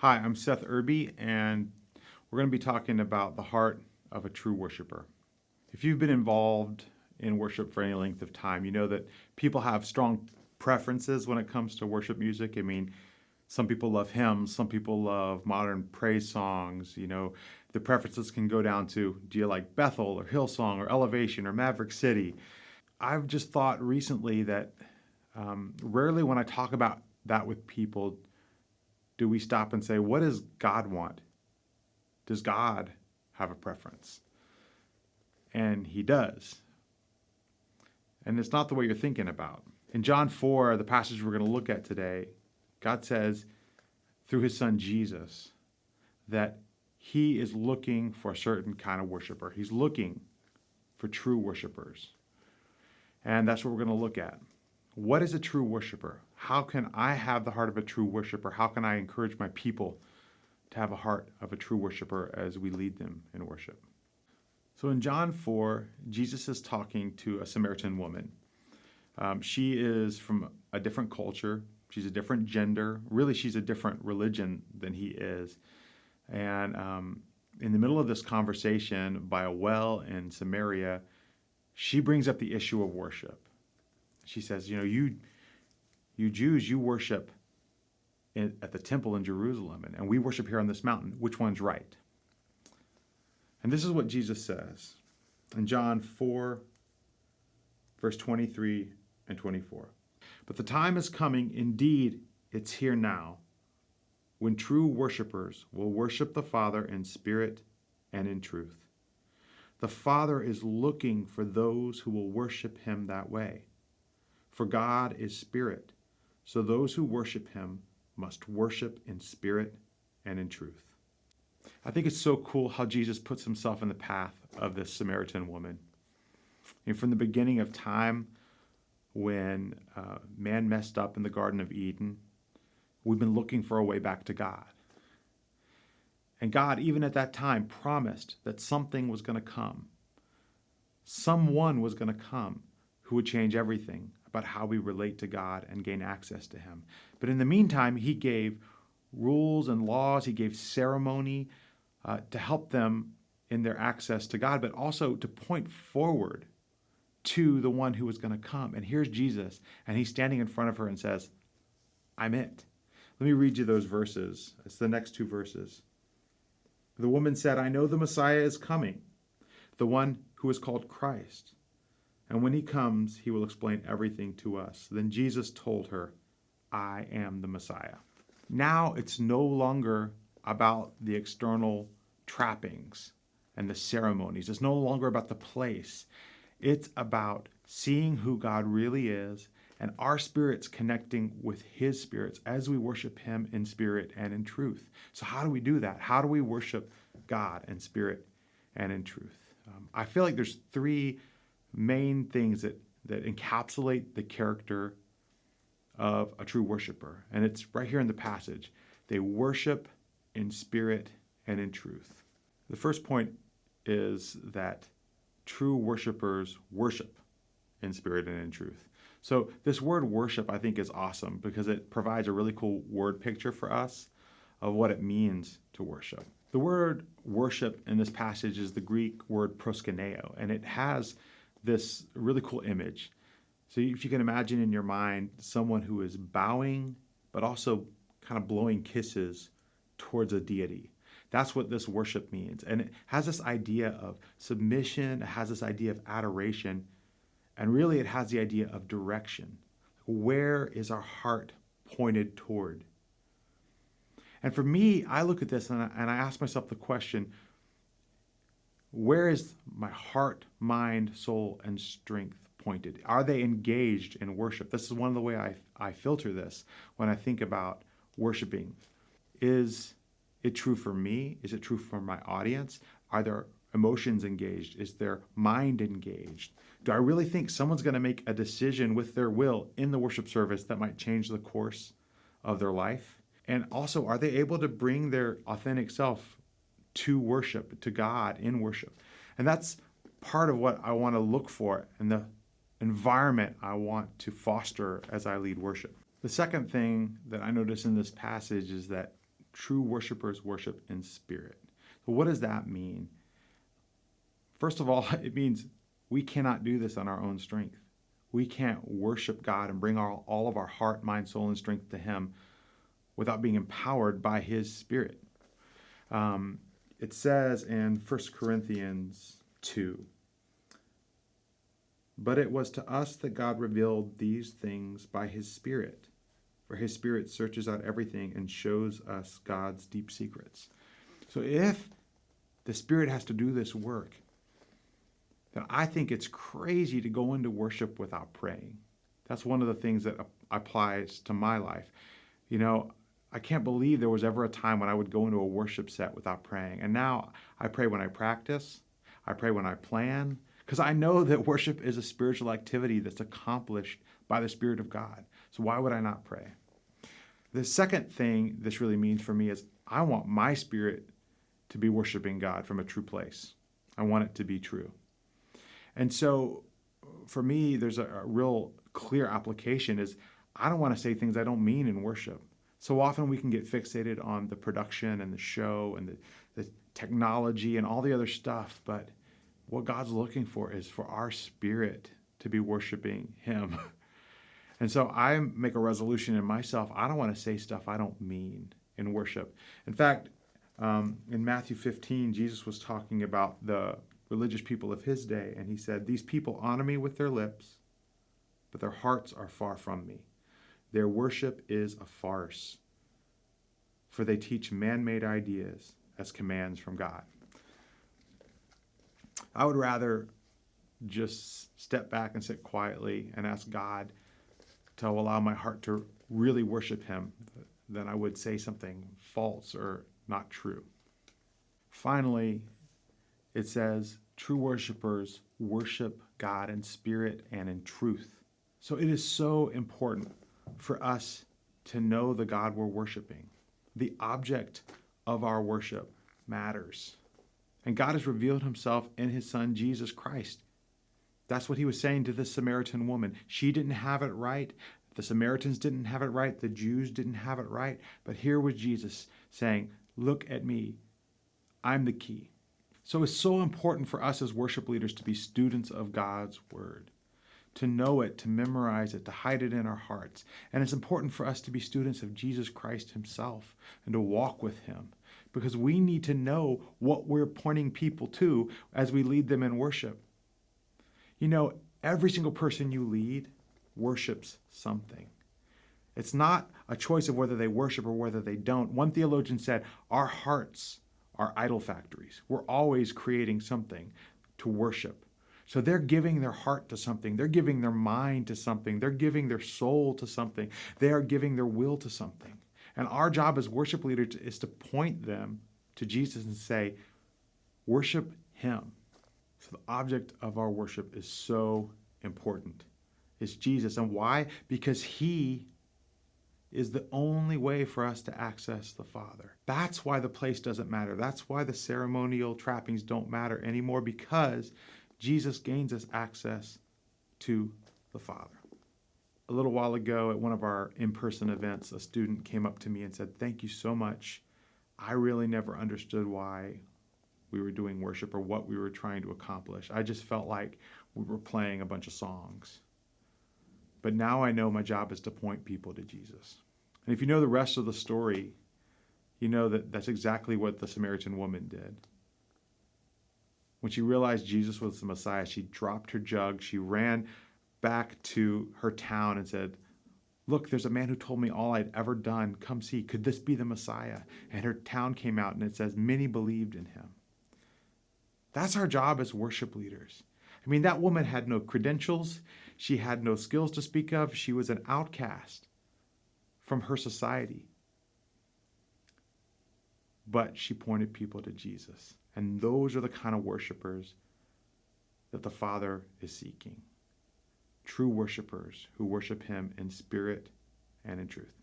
Hi, I'm Seth Irby, and we're going to be talking about the heart of a true worshiper. If you've been involved in worship for any length of time, you know that people have strong preferences when it comes to worship music. I mean, some people love hymns, some people love modern praise songs. The preferences can go down to, do you like Bethel or Hillsong or Elevation or Maverick City? I've just thought recently that rarely when I talk about that with people do we stop and say, what does God want? Does God have a preference? And he does. And it's not the way you're thinking about. In John 4, the passage we're going to look at today, God says through his son Jesus that he is looking for a certain kind of worshiper. He's looking for true worshipers. And that's what we're going to look at. What is a true worshiper? How can I have the heart of a true worshiper? How can I encourage my people to have a heart of a true worshiper as we lead them in worship? So in John 4, Jesus is talking to a Samaritan woman. She is from a different culture. She's a different gender. Really, she's a different religion than he is. And in the middle of this conversation by a well in Samaria, she brings up the issue of worship. She says, you Jews, you worship at the temple in Jerusalem, and we worship here on this mountain. Which one's right? And this is what Jesus says in John 4, verse 23 and 24. But the time is coming, indeed, it's here now, when true worshipers will worship the Father in spirit and in truth. The Father is looking for those who will worship him that way. For God is spirit, so those who worship him must worship in spirit and in truth. I think it's so cool how Jesus puts himself in the path of this Samaritan woman. And from the beginning of time, when man messed up in the Garden of Eden, we've been looking for a way back to God. And God, even at that time, promised that something was going to come. Someone was going to come who would change everything about how we relate to God and gain access to him. But in the meantime, he gave rules and laws, he gave ceremony to help them in their access to God, but also to point forward to the one who was going to come. And here's Jesus, and he's standing in front of her and says, I'm it. Let me read you those verses. It's the next two verses. The woman said, I know the Messiah is coming, the one who is called Christ. And when he comes, he will explain everything to us. Then Jesus told her, I am the Messiah. Now it's no longer about the external trappings and the ceremonies. It's no longer about the place. It's about seeing who God really is and our spirits connecting with his spirits as we worship him in spirit and in truth. So how do we do that? How do we worship God in spirit and in truth? I feel like there's three main things that encapsulate the character of a true worshiper. And it's right here in the passage. They worship in spirit and in truth. The first point is that true worshipers worship in spirit and in truth. So this word worship, I think, is awesome because it provides a really cool word picture for us of what it means to worship. The word worship in this passage is the Greek word proskuneo, and it has this really cool image. So if you can imagine in your mind someone who is bowing, but also kind of blowing kisses towards a deity. That's what this worship means. And it has this idea of submission, it has this idea of adoration, and really it has the idea of direction. Where is our heart pointed toward? And for me, I look at this and I ask myself the question, where is my heart, mind, soul, and strength pointed? Are they engaged in worship? This is one of the way I filter this when I think about worshiping. Is it true for me? Is it true for my audience? Are there emotions engaged? Is their mind engaged? Do I really think someone's going to make a decision with their will in the worship service that might change the course of their life? And also, are they able to bring their authentic self to worship, to God in worship? And that's part of what I want to look for in the environment I want to foster as I lead worship. The second thing that I notice in this passage is that True worshipers worship in spirit. So what does that mean? First of all, it means we cannot do this on our own strength. We can't worship God and bring all of our heart, mind, soul, and strength to Him without being empowered by His Spirit. It says in 1 Corinthians 2, "But it was to us that God revealed these things by His Spirit. For His Spirit searches out everything and shows us God's deep secrets." So if the Spirit has to do this work, then I think it's crazy to go into worship without praying. That's one of the things that applies to my life. You know, I can't believe there was ever a time when I would go into a worship set without praying. And now I pray when I practice. I pray when I plan. Because I know that worship is a spiritual activity that's accomplished by the Spirit of God. So why would I not pray? The second thing this really means for me is I want my spirit to be worshiping God from a true place. I want it to be true. And so for me, there's a real clear application is I don't want to say things I don't mean in worship. So often we can get fixated on the production and the show and the technology and all the other stuff. But what God's looking for is for our spirit to be worshiping Him. And so I make a resolution in myself. I don't want to say stuff I don't mean in worship. In fact, in Matthew 15, Jesus was talking about the religious people of His day. And He said, "These people honor me with their lips, but their hearts are far from me. Their worship is a farce, for they teach man-made ideas as commands from God." I would rather just step back and sit quietly and ask God to allow my heart to really worship Him than I would say something false or not true. Finally, it says, true worshipers worship God in spirit and in truth. So it is so important for us to know the God we're worshiping. The object of our worship matters. And God has revealed Himself in His Son, Jesus Christ. That's what He was saying to the Samaritan woman. She didn't have it right. The Samaritans didn't have it right. The Jews didn't have it right. But here was Jesus saying, "Look at me. I'm the key." So it's so important for us as worship leaders to be students of God's Word, to know it, to memorize it, to hide it in our hearts. And it's important for us to be students of Jesus Christ Himself and to walk with Him, because we need to know what we're pointing people to as we lead them in worship. You know, every single person you lead worships something. It's not a choice of whether they worship or whether they don't. One theologian said, our hearts are idol factories. We're always creating something to worship. So they're giving their heart to something. They're giving their mind to something. They're giving their soul to something. They are giving their will to something. And our job as worship leaders is to point them to Jesus and say, worship Him. So the object of our worship is so important. It's Jesus. And why? Because He is the only way for us to access the Father. That's why the place doesn't matter. That's why the ceremonial trappings don't matter anymore, because Jesus gains us access to the Father. A little while ago at one of our in-person events, a student came up to me and said, "Thank you so much. I really never understood why we were doing worship or what we were trying to accomplish. I just felt like we were playing a bunch of songs. But now I know my job is to point people to Jesus." And if you know the rest of the story, you know that that's exactly what the Samaritan woman did. When she realized Jesus was the Messiah, she dropped her jug, she ran back to her town and said, "Look, there's a man who told me all I'd ever done. Come see, could this be the Messiah?" And her town came out and it says, many believed in Him. That's our job as worship leaders. I mean, that woman had no credentials. She had no skills to speak of. She was an outcast from her society. But she pointed people to Jesus. And those are the kind of worshipers that the Father is seeking. True worshipers who worship Him in spirit and in truth.